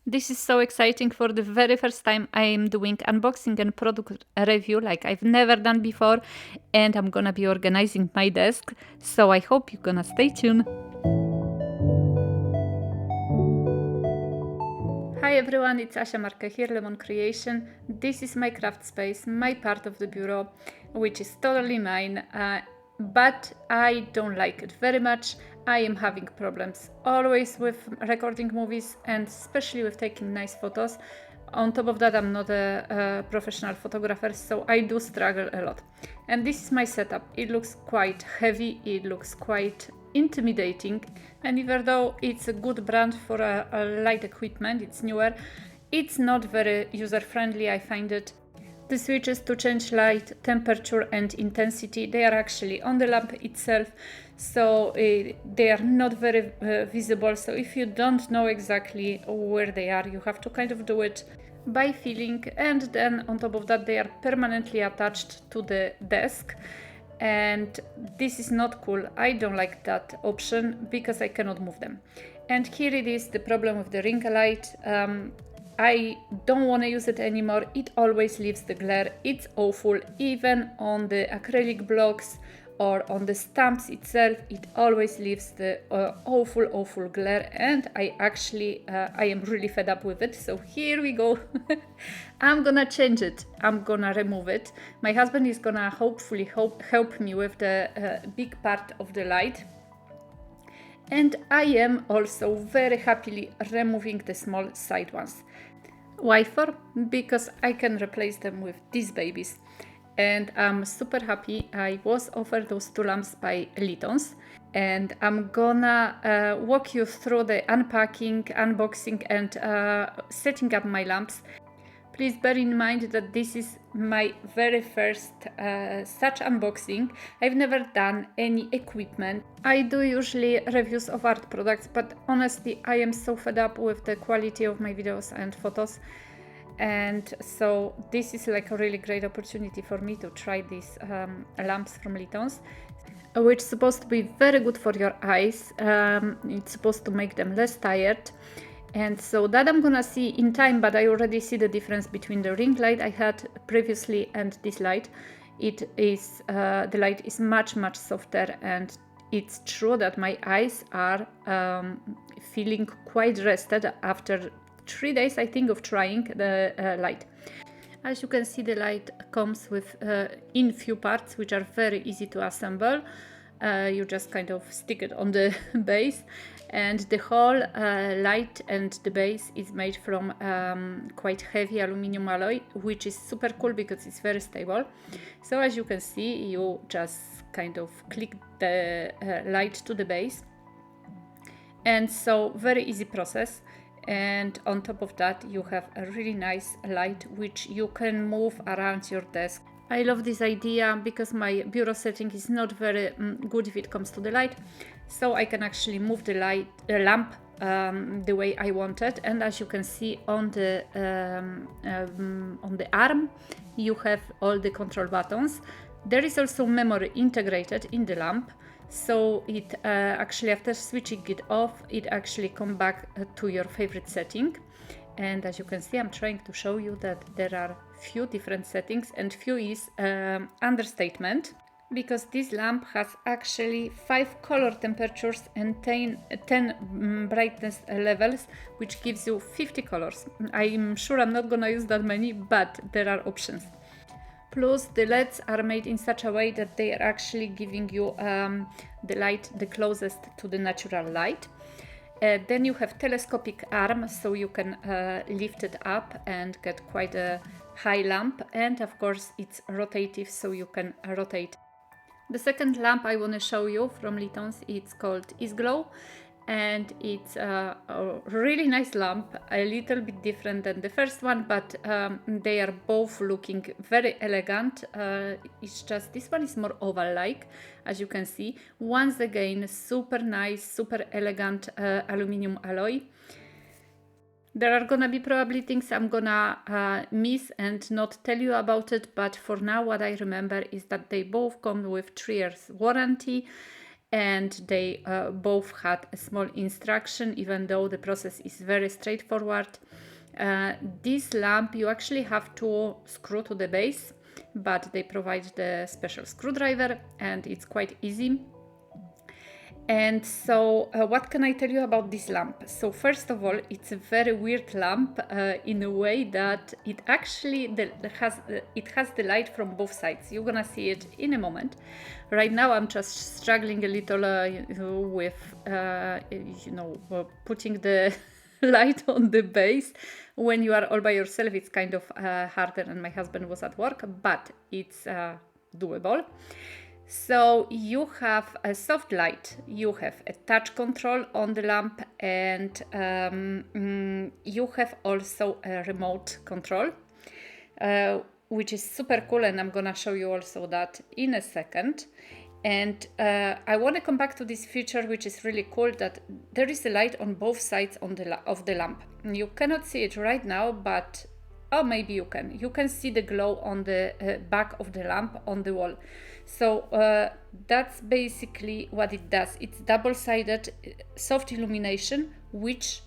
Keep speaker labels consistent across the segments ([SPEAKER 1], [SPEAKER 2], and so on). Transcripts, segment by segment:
[SPEAKER 1] This is so exciting. For the very first time I am doing unboxing and product review like I've never done before, and I'm gonna be organizing my desk, so I hope you're gonna stay tuned. Hi everyone, it's Asia Marka here, Lemon Creation. This is my craft space, my part of the bureau, which is totally mine, but I don't like it very much. I am having problems always with recording movies and especially with taking nice photos. On top of that, I'm not a professional photographer, so I do struggle a lot. And this is my setup. It looks quite heavy, it looks quite intimidating, and even though it's a good brand for a light equipment, it's newer, it's not very user-friendly, I find it. The switches to change light, temperature and intensity, they are actually on the lamp itself, so they are not very visible, so if you don't know exactly where they are, you have to kind of do it by feeling, and then on top of that they are permanently attached to the desk, and this is not cool. I don't like that option because I cannot move them. And here it is, the problem with the ring light. I don't want to use it anymore. It always leaves the glare. It's awful. Even on the acrylic blocks or on the stamps itself, it always leaves the awful glare, and I am really fed up with it. So here we go. I'm gonna change it. I'm gonna remove it. My husband is gonna hopefully help me with the big part of the light. And I am also very happily removing the small side ones. Why for? Because I can replace them with these babies. And I'm super happy I was offered those two lamps by Litons. And I'm gonna walk you through the unpacking, unboxing and setting up my lamps. Please bear in mind that this is my very first such unboxing. I've never done any equipment. I do usually reviews of art products, but honestly I am so fed up with the quality of my videos and photos. And so this is like a really great opportunity for me to try these lamps from Litons, which is supposed to be very good for your eyes. It's supposed to make them less tired. And so that I'm gonna see in time, but I already see the difference between the ring light I had previously and this light. It is the light is much softer, and it's true that my eyes are feeling quite rested after 3 days, I think, of trying the light. As you can see, the light comes with in few parts which are very easy to assemble. You just kind of stick it on the base, and the whole light and the base is made from quite heavy aluminum alloy, which is super cool because it's very stable. So as you can see, you just kind of click the light to the base, and so very easy process. And on top of that you have a really nice light which you can move around your desk. I love this idea because my bureau setting is not very good if it comes to the light, so I can actually move the lamp the way I want it. And as you can see on the arm, you have all the control buttons. There is also memory integrated in the lamp, so it actually, after switching it off, it actually comes back to your favorite setting. And as you can see, I'm trying to show you that there are few different settings, and few is understatement, because this lamp has actually 5 color temperatures and 10 brightness levels, which gives you 50 colors. I'm sure I'm not gonna use that many, but there are options. Plus the LEDs are made in such a way that they are actually giving you the light the closest to the natural light. Then you have telescopic arm, so you can lift it up and get quite a high lamp, and of course it's rotative, so you can rotate. The second lamp I want to show you from Litons, it's called Glow, and it's a really nice lamp, a little bit different than the first one, but they are both looking very elegant. It's just this one is more oval-like, as you can see. Once again, super nice, super elegant aluminum alloy. There are gonna be probably things I'm gonna miss and not tell you about it, but for now what I remember is that they both come with 3 years warranty, and they both had a small instruction, even though the process is very straightforward. This lamp you actually have to screw to the base, but they provide the special screwdriver and it's quite easy. And so what can I tell you about this lamp? So first of all, it's a very weird lamp in a way that it actually has the light from both sides. You're gonna see it in a moment. Right now I'm just struggling a little with putting the light on the base. When you are all by yourself, it's kind of harder, and my husband was at work, but it's doable. So you have a soft light, you have a touch control on the lamp, and you have also a remote control, which is super cool, and I'm gonna show you also that in a second. And I want to come back to this feature, which is really cool, that there is a light on both sides of the lamp. You cannot see it right now, but maybe you can. You can see the glow on the back of the lamp on the wall. So that's basically what it does. It's double-sided soft illumination, which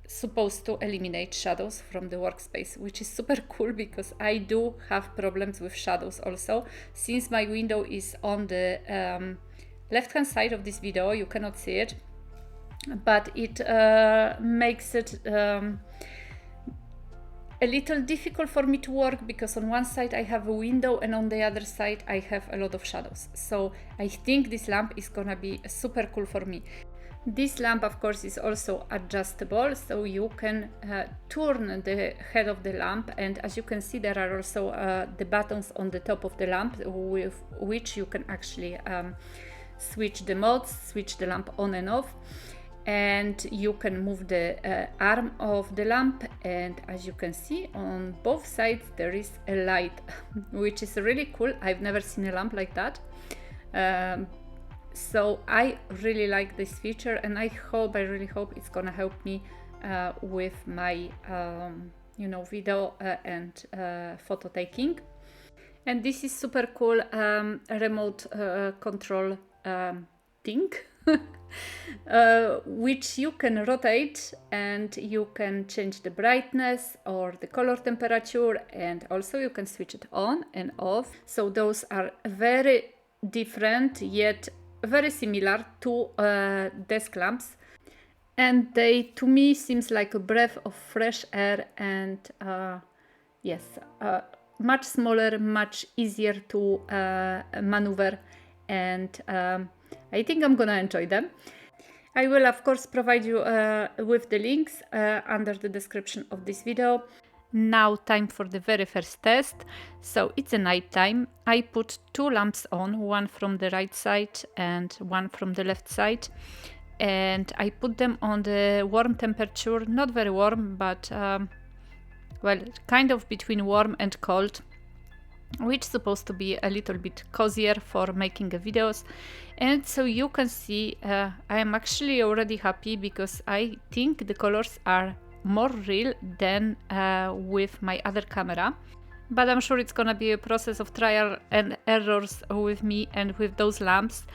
[SPEAKER 1] supposed to eliminate shadows from the workspace, which is super cool because I do have problems with shadows also. Since my window is on the left-hand side of this video, you cannot see it, but it makes it a little difficult for me to work because on one side I have a window and on the other side I have a lot of shadows. So I think this lamp is gonna be super cool for me. This lamp, of course, is also adjustable, so you can turn the head of the lamp, and as you can see, there are also the buttons on the top of the lamp with which you can actually switch the modes, switch the lamp on and off. And you can move the arm of the lamp, and as you can see on both sides there is a light, which is really cool. I've never seen a lamp like that. So I really like this feature, and I really hope it's gonna help me with my video and photo taking. And this is super cool remote control thing. Which you can rotate, and you can change the brightness or the color temperature, and also you can switch it on and off. So those are very different yet very similar to desk lamps, and they to me seems like a breath of fresh air, and much smaller, much easier to maneuver, and I think I'm gonna enjoy them. I will of course provide you with the links under the description of this video. Now time for the very first test. So it's a night time. I put two lamps on, one from the right side and one from the left side, and I put them on the warm temperature, not very warm, but well, kind of between warm and cold, which is supposed to be a little bit cozier for making videos. And so you can see I am actually already happy because I think the colors are more real than with my other camera, but I'm sure it's gonna be a process of trial and errors with me and with those lamps.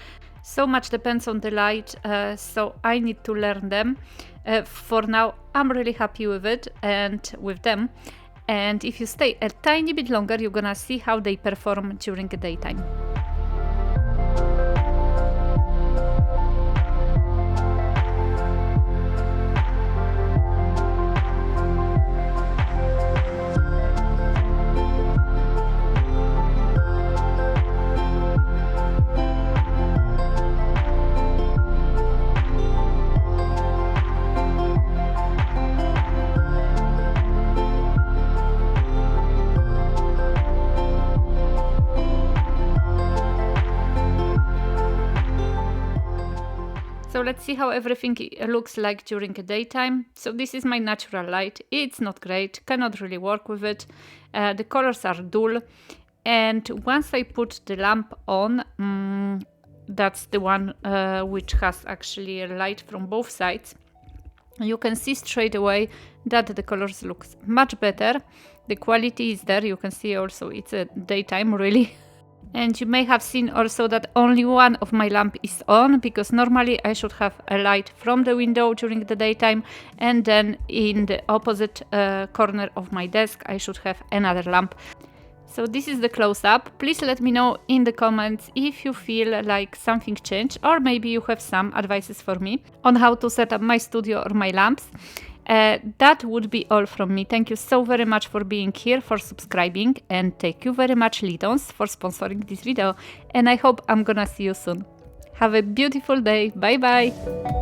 [SPEAKER 1] So much depends on the light, so I need to learn them. For now I'm really happy with it and with them. And if you stay a tiny bit longer, you're gonna see how they perform during the daytime. So let's see how everything looks like during the daytime. So this is my natural light. It's not great, cannot really work with it. The colors are dull. And once I put the lamp on, that's the one which has actually a light from both sides, you can see straight away that the colors look much better. The quality is there. You can see also it's a daytime really. And you may have seen also that only one of my lamp is on, because normally I should have a light from the window during the daytime, and then in the opposite corner of my desk I should have another lamp. So this is the close-up. Please let me know in the comments if you feel like something changed, or maybe you have some advices for me on how to set up my studio or my lamps. That would be all from me. Thank you so very much for being here, for subscribing, and thank you very much Litons for sponsoring this video, and I hope I'm gonna see you soon. Have a beautiful day. Bye bye!